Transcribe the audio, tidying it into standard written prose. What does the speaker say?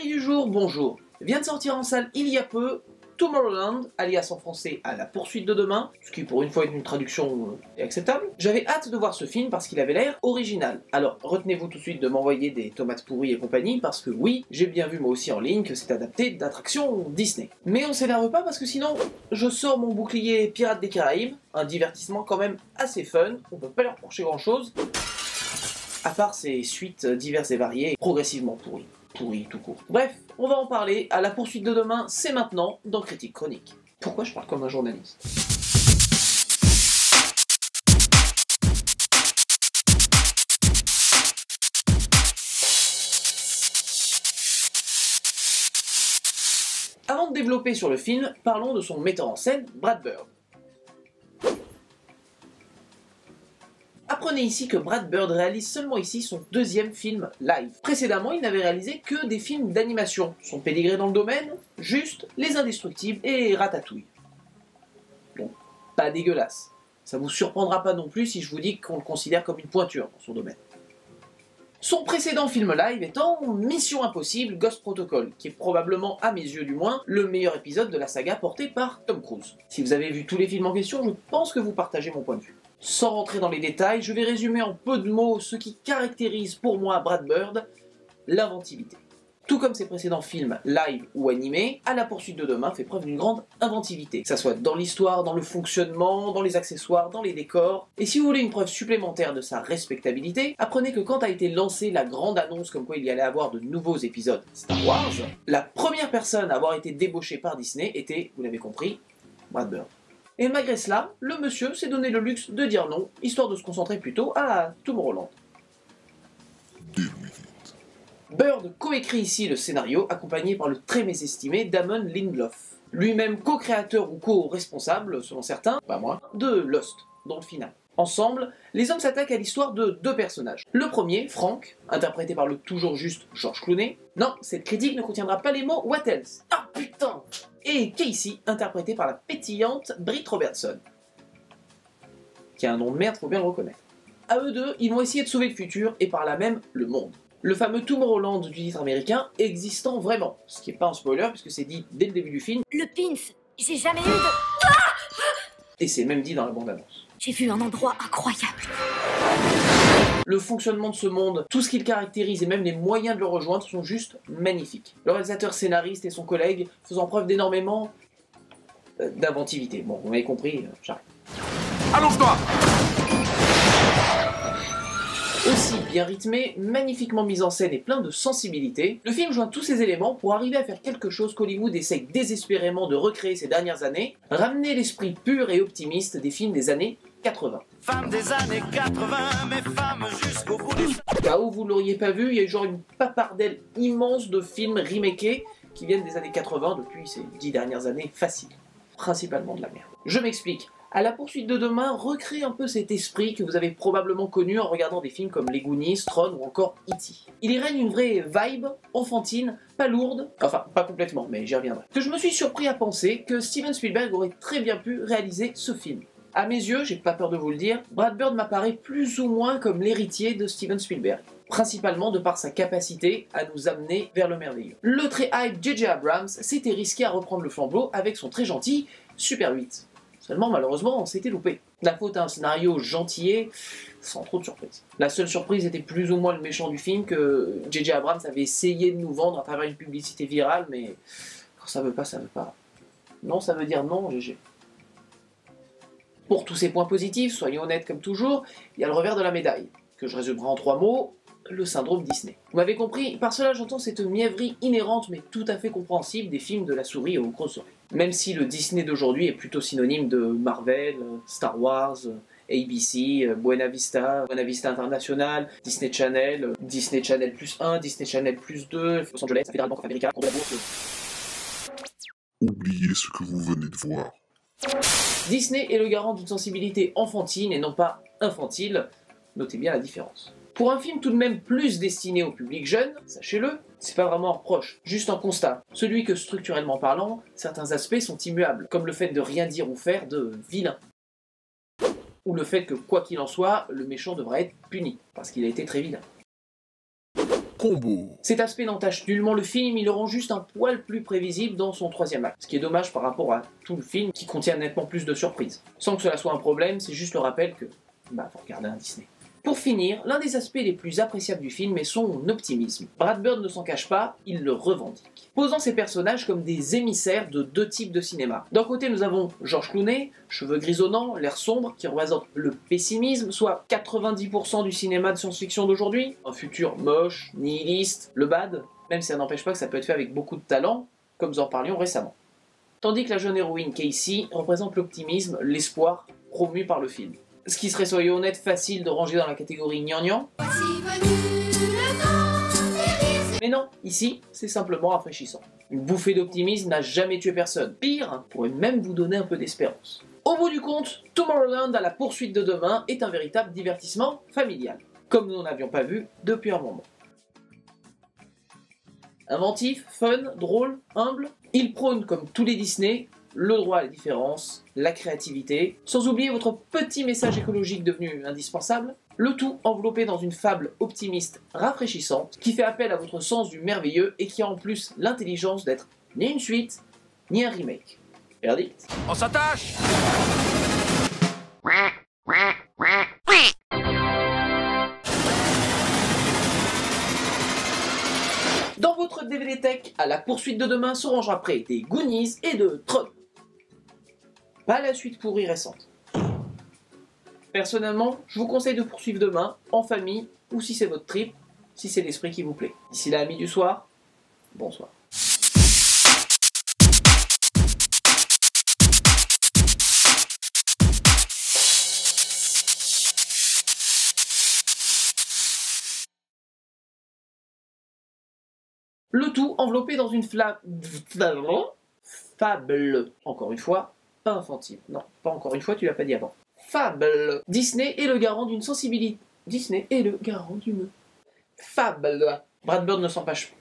Amis du jour, bonjour. Vient de sortir en salle il y a peu Tomorrowland, alias en français À la poursuite de demain, ce qui pour une fois est une traduction acceptable. J'avais hâte de voir ce film parce qu'il avait l'air original. Alors retenez-vous tout de suite de m'envoyer des tomates pourries et compagnie parce que oui, j'ai bien vu moi aussi en ligne que c'est adapté d'attractions Disney. Mais on s'énerve pas parce que sinon, je sors mon bouclier Pirates des Caraïbes, un divertissement quand même assez fun, on peut pas leur reprocher grand chose, à part ses suites diverses et variées et progressivement pourries. Pourri tout court. Bref, on va en parler. À la poursuite de demain, c'est maintenant dans Critique Chronique. Pourquoi je parle comme un journaliste? Avant de développer sur le film, parlons de son metteur en scène, Brad Bird. Apprenez ici que Brad Bird réalise seulement ici son deuxième film live. Précédemment, il n'avait réalisé que des films d'animation. Son pédigré dans le domaine, juste Les Indestructibles et Ratatouille. Bon, pas dégueulasse. Ça vous surprendra pas non plus si je vous dis qu'on le considère comme une pointure dans son domaine. Son précédent film live étant Mission Impossible Ghost Protocol, qui est probablement, à mes yeux du moins, le meilleur épisode de la saga porté par Tom Cruise. Si vous avez vu tous les films en question, je pense que vous partagez mon point de vue. Sans rentrer dans les détails, je vais résumer en peu de mots ce qui caractérise pour moi Brad Bird, l'inventivité. Tout comme ses précédents films live ou animés, À la poursuite de demain fait preuve d'une grande inventivité, que ça soit dans l'histoire, dans le fonctionnement, dans les accessoires, dans les décors. Et si vous voulez une preuve supplémentaire de sa respectabilité, apprenez que quand a été lancée la grande annonce comme quoi il y allait avoir de nouveaux épisodes Star Wars, la première personne à avoir été débauchée par Disney était, vous l'avez compris, Brad Bird. Et malgré cela, le monsieur s'est donné le luxe de dire non, histoire de se concentrer plutôt à Tomorrowland. Bird coécrit ici le scénario, accompagné par le très mésestimé Damon Lindelof, lui-même co-créateur ou co-responsable, selon certains, pas moi, de Lost, dans le final. Ensemble, les hommes s'attaquent à l'histoire de deux personnages. Le premier, Frank, interprété par le toujours juste George Clooney. Non, cette critique ne contiendra pas les mots « What else ?» Ah putain! Et Casey, interprété par la pétillante Britt Robertson. Qui a un nom de merde, faut bien le reconnaître. À eux deux, ils vont essayer de sauver le futur, et par là même, le monde. Le fameux Tomorrowland du titre américain existant vraiment. Ce qui n'est pas un spoiler, puisque c'est dit dès le début du film. Le Pins, j'ai jamais eu de... Et c'est même dit dans la bande-annonce. J'ai vu un endroit incroyable. Le fonctionnement de ce monde, tout ce qu'il caractérise et même les moyens de le rejoindre sont juste magnifiques. Le réalisateur scénariste et son collègue faisant preuve d'énormément d'inventivité. Bon, vous m'avez compris, j'arrête. Allonge-toi! Aussi bien rythmé, magnifiquement mis en scène et plein de sensibilité, le film joint tous ces éléments pour arriver à faire quelque chose qu'Hollywood essaye désespérément de recréer ces dernières années, ramener l'esprit pur et optimiste des films des années 80. Femmes des années 80, mais femmes jusqu'au bout du... Là où vous l'auriez pas vu, il y a eu genre une papardelle immense de films remakés qui viennent des années 80 depuis ces 10 dernières années, facile. Principalement de la merde. Je m'explique. À la poursuite de demain, recrée un peu cet esprit que vous avez probablement connu en regardant des films comme Les Goonies, Tron ou encore E.T. Il y règne une vraie vibe enfantine, pas lourde, enfin pas complètement, mais j'y reviendrai. Que je me suis surpris à penser que Steven Spielberg aurait très bien pu réaliser ce film. À mes yeux, j'ai pas peur de vous le dire, Brad Bird m'apparaît plus ou moins comme l'héritier de Steven Spielberg. Principalement de par sa capacité à nous amener vers le merveilleux. Le très hype J.J. Abrams s'était risqué à reprendre le flambeau avec son très gentil Super 8. Seulement, malheureusement, on s'était loupé. La faute à un scénario gentillet, sans trop de surprise. La seule surprise était plus ou moins le méchant du film que J.J. Abrams avait essayé de nous vendre à travers une publicité virale, mais quand ça veut pas, ça veut pas. Non, ça veut dire non, GG. Pour tous ces points positifs, soyons honnêtes comme toujours, il y a le revers de la médaille, que je résumerai en 3 mots, le syndrome Disney. Vous m'avez compris, par cela j'entends cette mièvrerie inhérente mais tout à fait compréhensible des films de la souris aux grosses oreilles. Même si le Disney d'aujourd'hui est plutôt synonyme de Marvel, Star Wars, ABC, Buena Vista International, Disney Channel plus 1, Disney Channel plus 2, Los Angeles, Federal Bank of America, Cours de la Bourse. Oubliez ce que vous venez de voir. Disney est le garant d'une sensibilité enfantine et non pas infantile, notez bien la différence. Pour un film tout de même plus destiné au public jeune, sachez-le, c'est pas vraiment un reproche, juste un constat. Celui que, structurellement parlant, certains aspects sont immuables, comme le fait de rien dire ou faire de vilain. Ou le fait que, quoi qu'il en soit, le méchant devra être puni, parce qu'il a été très vilain. combo. Cet aspect n'entache nullement le film, il le rend juste un poil plus prévisible dans son troisième acte, ce qui est dommage par rapport à tout le film qui contient nettement plus de surprises. Sans que cela soit un problème, c'est juste le rappel que, faut regarder un Disney. Pour finir, l'un des aspects les plus appréciables du film est son optimisme. Brad Bird ne s'en cache pas, il le revendique, posant ses personnages comme des émissaires de deux types de cinéma. D'un côté, nous avons George Clooney, cheveux grisonnants, l'air sombre, qui représente le pessimisme, soit 90% du cinéma de science-fiction d'aujourd'hui. Un futur moche, nihiliste, le bad, même si ça n'empêche pas que ça peut être fait avec beaucoup de talent, comme nous en parlions récemment. Tandis que la jeune héroïne Casey représente l'optimisme, l'espoir promu par le film. Ce qui serait, soyons honnêtes, facile de ranger dans la catégorie gnangnan. Mais non, ici, c'est simplement rafraîchissant. Une bouffée d'optimisme n'a jamais tué personne. Pire, pourrait même vous donner un peu d'espérance. Au bout du compte, Tomorrowland à la poursuite de demain est un véritable divertissement familial, comme nous n'en avions pas vu depuis un moment. Inventif, fun, drôle, humble, il prône, comme tous les Disney, le droit à la différence, la créativité, sans oublier votre petit message écologique devenu indispensable, le tout enveloppé dans une fable optimiste rafraîchissante qui fait appel à votre sens du merveilleux et qui a en plus l'intelligence d'être ni une suite, ni un remake. Verdict ? On s'attache! Dans votre DVD Tech, à la poursuite de demain se rangera près des Goonies et de Tron. Pas la suite pourrie récente. Personnellement, je vous conseille de poursuivre demain, en famille, ou si c'est votre trip, si c'est l'esprit qui vous plaît. D'ici là, amis du soir, bonsoir. Le tout enveloppé dans une fable. Encore une fois, pas infantile. Non, pas encore une fois, tu l'as pas dit avant. Fable. Disney est le garant d'une sensibilité. Disney est le garant d'une fable. Brad Bird ne s'empêche.